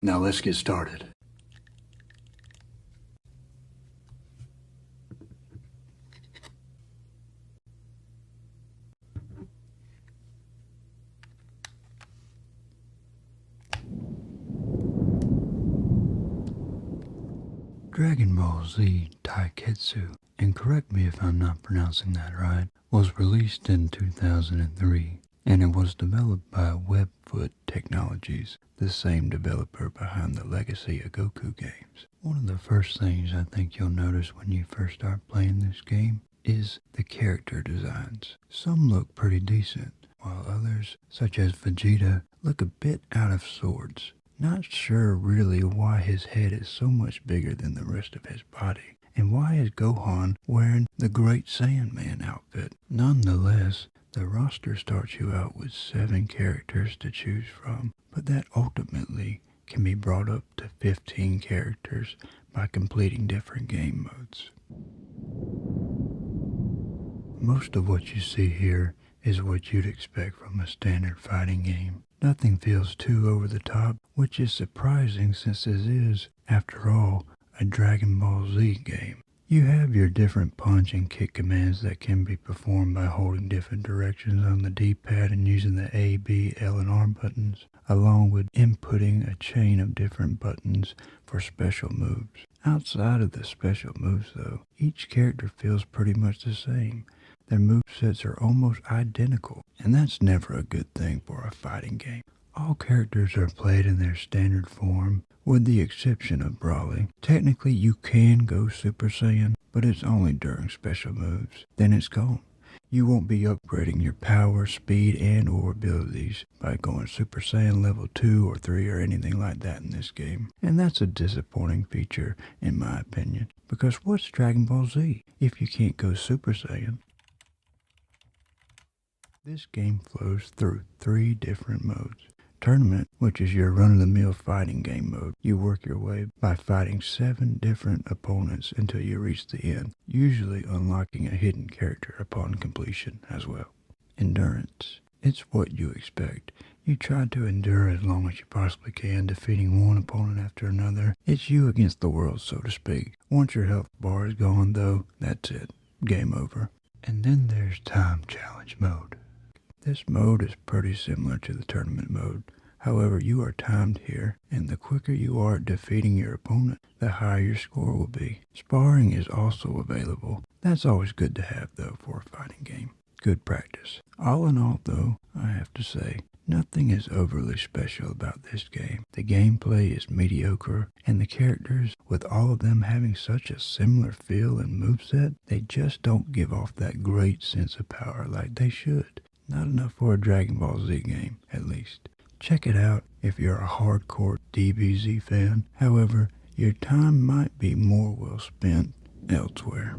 Now let's get started. Dragon Ball Z Taiketsu, and correct me if I'm not pronouncing that right, was released in 2003, and it was developed by Webfoot Technologies, the same developer behind the legacy of Goku games. One of the first things I think you'll notice when you first start playing this game is the character designs. Some look pretty decent, while others, such as Vegeta, look a bit out of sorts. Not sure really why his head is so much bigger than the rest of his body, and why is Gohan wearing the Great Saiyaman outfit. Nonetheless, the roster starts you out with 7 characters to choose from, but that ultimately can be brought up to 15 characters by completing different game modes. Most of what you see here is what you'd expect from a standard fighting game. Nothing feels too over the top, which is surprising since this is, after all, a Dragon Ball Z game. You have your different punch and kick commands that can be performed by holding different directions on the D-pad and using the A, B, L, and R buttons, along with inputting a chain of different buttons for special moves. Outside of the special moves though, each character feels pretty much the same. Their movesets are almost identical, and that's never a good thing for a fighting game. All characters are played in their standard form, with the exception of Broly. Technically you can go Super Saiyan, but it's only during special moves. Then it's gone. You won't be upgrading your power, speed, and or abilities by going Super Saiyan level 2 or 3 or anything like that in this game. And that's a disappointing feature in my opinion, because what's Dragon Ball Z if you can't go Super Saiyan? This game flows through 3 different modes. Tournament, which is your run-of-the-mill fighting game mode. You work your way by fighting 7 different opponents until you reach the end, usually unlocking a hidden character upon completion as well. Endurance. It's what you expect. You try to endure as long as you possibly can, defeating one opponent after another. It's you against the world, so to speak. Once your health bar is gone though, that's it. Game over. And then there's time challenge mode. This mode is pretty similar to the tournament mode. However, you are timed here, and the quicker you are at defeating your opponent, the higher your score will be. Sparring is also available. That's always good to have though for a fighting game. Good practice. All in all though, I have to say, nothing is overly special about this game. The gameplay is mediocre, and the characters, with all of them having such a similar feel and moveset, they just don't give off that great sense of power like they should. Not enough for a Dragon Ball Z game, at least. Check it out if you're a hardcore DBZ fan. However, your time might be more well spent elsewhere.